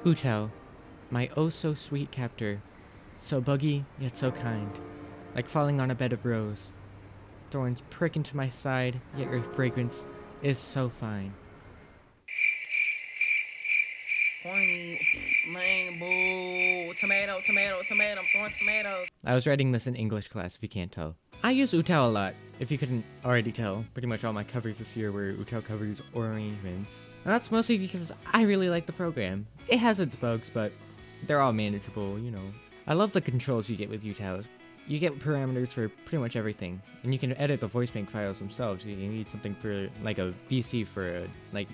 Utau, my oh so sweet captor, so buggy yet so kind, like falling on a bed of rose. Thorns prick into my side, yet your fragrance is so fine. Corny, lame, boo, tomato, tomato, tomato, I'm throwing tomatoes. I was writing this in English class, if you can't tell. I use Utau a lot, if you couldn't already tell. Pretty much all my covers this year were Utau covers or arrangements. And that's mostly because I really like the program. It has its bugs, but they're all manageable, you know. I love the controls you get with Utau. You get parameters for pretty much everything, and you can edit the Voicebank files themselves. You need something for like a VC for a, like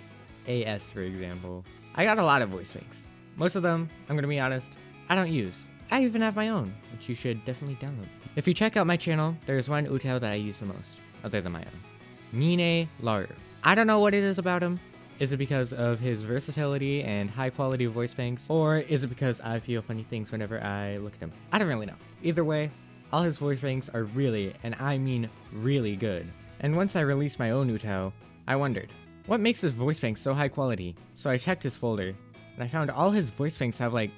AS, for example. I got a lot of Voicebanks. Most of them, I'm gonna be honest, I don't use. I even have my own, which you should definitely download. If you check out my channel, there's one Utau that I use the most, other than my own. Laru. I don't know what it is about him. Is it because of his versatility and high quality voice banks, or is it because I feel funny things whenever I look at him? I don't really know. Either way, all his voice banks are really, and I mean really good. And once I released my own Utau, I wondered, what makes his voice bank so high quality? So I checked his folder, and I found all his voice banks have like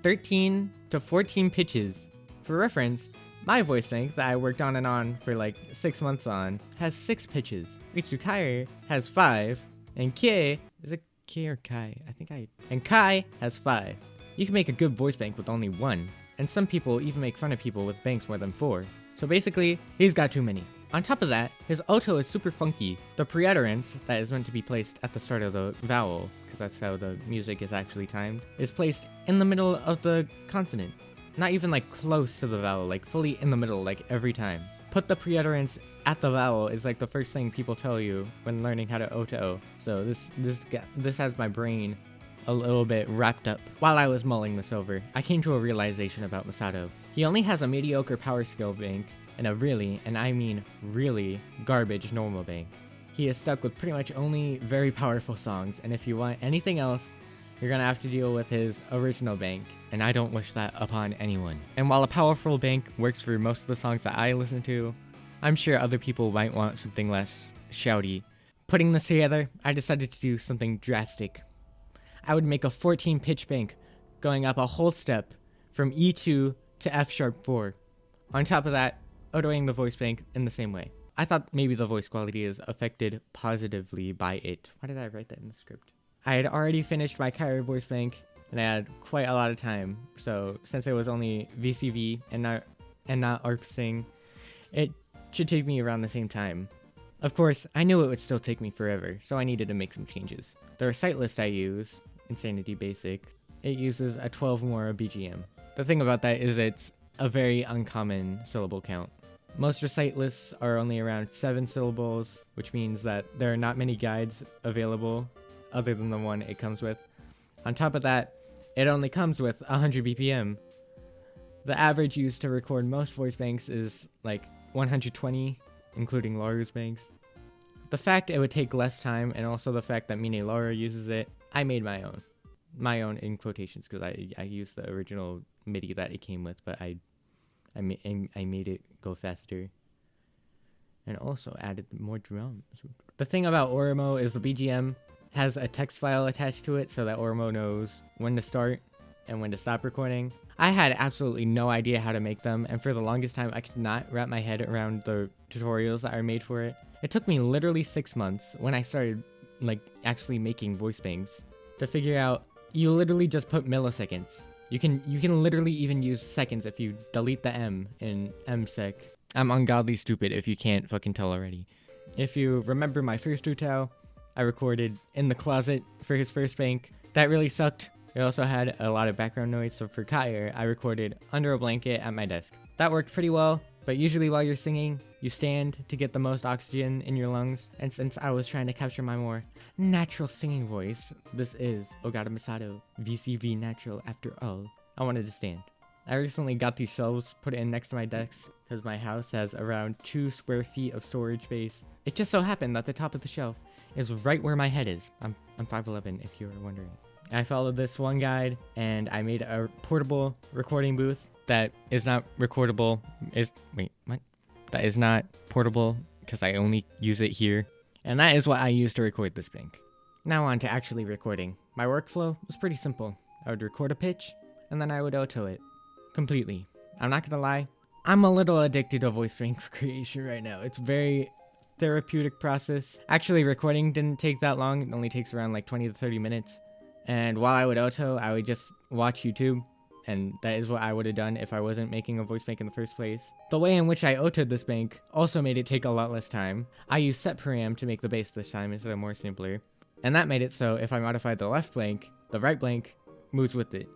13 to 14 pitches. For reference, my voice bank that I worked on and on for like 6 months on has 6 pitches. Ritsukaier has 5, and Kie, is it Kie or Kai? And Kai has 5. You can make a good voice bank with only 1, and some people even make fun of people with banks more than 4. So basically, he's got too many. On top of that, his oto is super funky. The preiterance, that is meant to be placed at the start of the vowel, because that's how the music is actually timed, is placed in the middle of the consonant. Not even like close to the vowel, like fully in the middle, like every time. Put the preiterance at the vowel is like the first thing people tell you when learning how to oto. So this has my brain a little bit wrapped up. While I was mulling this over, I came to a realization about Masato. He only has a mediocre power skill bank and a really, and I mean really, garbage normal bank. He is stuck with pretty much only very powerful songs, and if you want anything else, you're gonna have to deal with his original bank, and I don't wish that upon anyone. And while a powerful bank works for most of the songs that I listen to, I'm sure other people might want something less shouty. Putting this together, I decided to do something drastic. I would make a 14 pitch bank, going up a whole step from E2 to F sharp 4. On top of that, otoing the voice bank in the same way. I thought maybe the voice quality is affected positively by it. Why did I write that in the script? I had already finished my Kyrie voice bank, and I had quite a lot of time. So since it was only VCV and not ARP-sing, it should take me around the same time. Of course, I knew it would still take me forever, so I needed to make some changes. The recite list I use, Insanity Basic, it uses a 12 more BGM. The thing about that is it's a very uncommon syllable count. Most recite lists are only around 7 syllables, which means that there are not many guides available other than the one it comes with. On top of that, it only comes with 100 BPM. The average used to record most voice banks is like 120, including Laru's banks. The fact it would take less time, and also the fact that Laru uses it, I made my own. My own in quotations, because I used the original MIDI that it came with, but I made it go faster. And also added more drums. The thing about Orimo is the BGM has a text file attached to it so that Orimo knows when to start and when to stop recording. I had absolutely no idea how to make them, and for the longest time I could not wrap my head around the tutorials that are made for it. It took me literally 6 months when I started like actually making voice banks to figure out you literally just put milliseconds. You can literally even use seconds if you delete the M in MSec. I'm ungodly stupid if you can't fucking tell already. If you remember my first Utau, I recorded in the closet for his first bank. That really sucked. It also had a lot of background noise, so for Kyer, I recorded under a blanket at my desk. That worked pretty well, but usually while you're singing, you stand to get the most oxygen in your lungs, and since I was trying to capture my more natural singing voice, this is Ogata Masato, VCV natural after all, I wanted to stand. I recently got these shelves put in next to my desk because my house has around 2 square feet of storage space. It just so happened that the top of the shelf is right where my head is. I'm 5'11", if you were wondering. I followed this one guide, and I made a portable recording booth that is not recordable. That is not portable because I only use it here. And that is what I use to record this bank. Now on to actually recording. My workflow was pretty simple. I would record a pitch, and then I would auto it. Completely. I'm not gonna lie, I'm a little addicted to Voicebank creation right now. It's very therapeutic process. Actually, recording didn't take that long. It only takes around like 20 to 30 minutes. And while I would auto, I would just watch YouTube. And that is what I would have done if I wasn't making a voice bank in the first place. The way in which I autoed this bank also made it take a lot less time. I used set param to make the bass this time instead of more simpler. And that made it so if I modified the left blank, the right blank moves with it.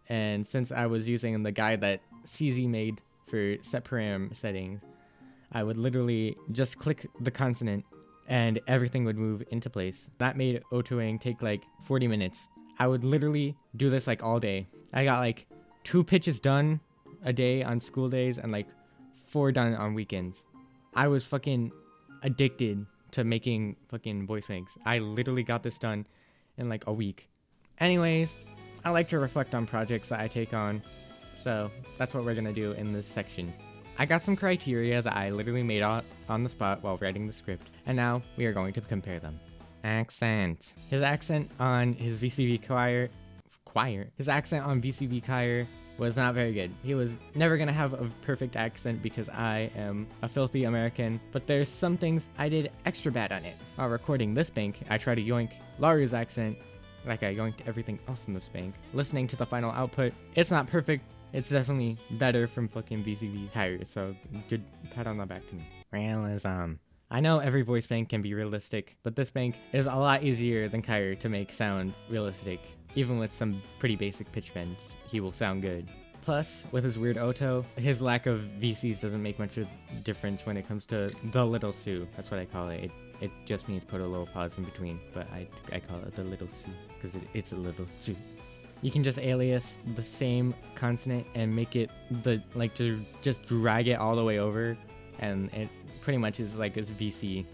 And since I was using the guide that CZ made for set param settings, I would literally just click the consonant and everything would move into place. That made otoing take like 40 minutes. I would literally do this like all day. I got like 2 pitches done a day on school days and like 4 done on weekends. I was fucking addicted to making fucking voice banks. I literally got this done in like a week. Anyways, I like to reflect on projects that I take on, so that's what we're gonna do in this section. I got some criteria that I literally made on the spot while writing the script, and now we are going to compare them. Accent. His accent on his VCV choir. His accent on VCV choir was not very good. He was never gonna have a perfect accent because I am a filthy American, but there's some things I did extra bad on it. While recording this bank, I tried to yoink Laru's accent like I yoinked everything else in this bank. Listening to the final output, it's not perfect. It's definitely better from fucking VCV choir, so good pat on the back to me. Realism. I know every voice bank can be realistic, but this bank is a lot easier than Kyrie to make sound realistic. Even with some pretty basic pitch bends, he will sound good. Plus, with his weird auto, his lack of VCs doesn't make much of a difference when it comes to the little Sue. That's what I call it. It just means put a little pause in between, but I call it the little Sue because it's a little Sue. You can just alias the same consonant and make it just drag it all the way over, and it pretty much is like a VC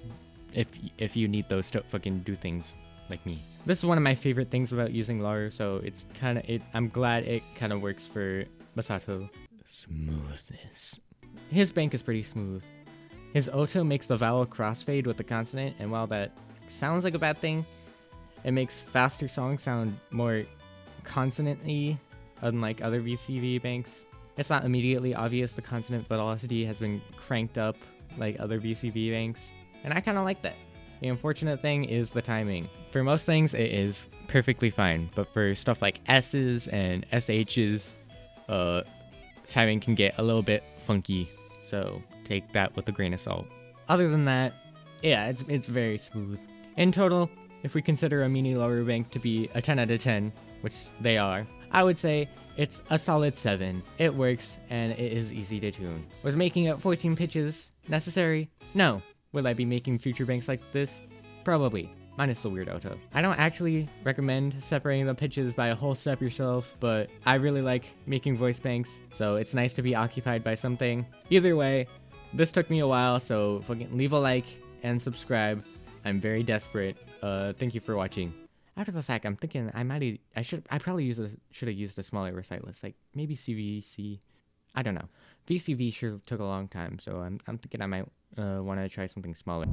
if you need those to fucking do things like me. This is one of my favorite things about using laru, so it's I'm glad it kind of works for Masato. Smoothness. His bank is pretty smooth. His auto makes the vowel crossfade with the consonant, and while that sounds like a bad thing, it makes faster songs sound more consonant-y, unlike other VCV banks. It's not immediately obvious the consonant velocity has been cranked up like other VCV banks, and I kind of like that. The unfortunate thing is the timing. For most things, it is perfectly fine, but for stuff like S's and SH's, timing can get a little bit funky, so take that with a grain of salt. Other than that, yeah, it's very smooth. In total, if we consider a mini laru bank to be a 10 out of 10, which they are, I would say it's a solid 7. It works, and it is easy to tune. Was making up 14 pitches necessary? No. Will I be making future banks like this? Probably, minus the weird auto. I don't actually recommend separating the pitches by a whole step yourself, but I really like making voice banks, so it's nice to be occupied by something. Either way, this took me a while, so fucking leave a like and subscribe. I'm very desperate. Thank you for watching. After the fact, I'm thinking I probably should have used a smaller recite list, like maybe CVC. I don't know. VCV sure took a long time, so I'm thinking I might want to try something smaller.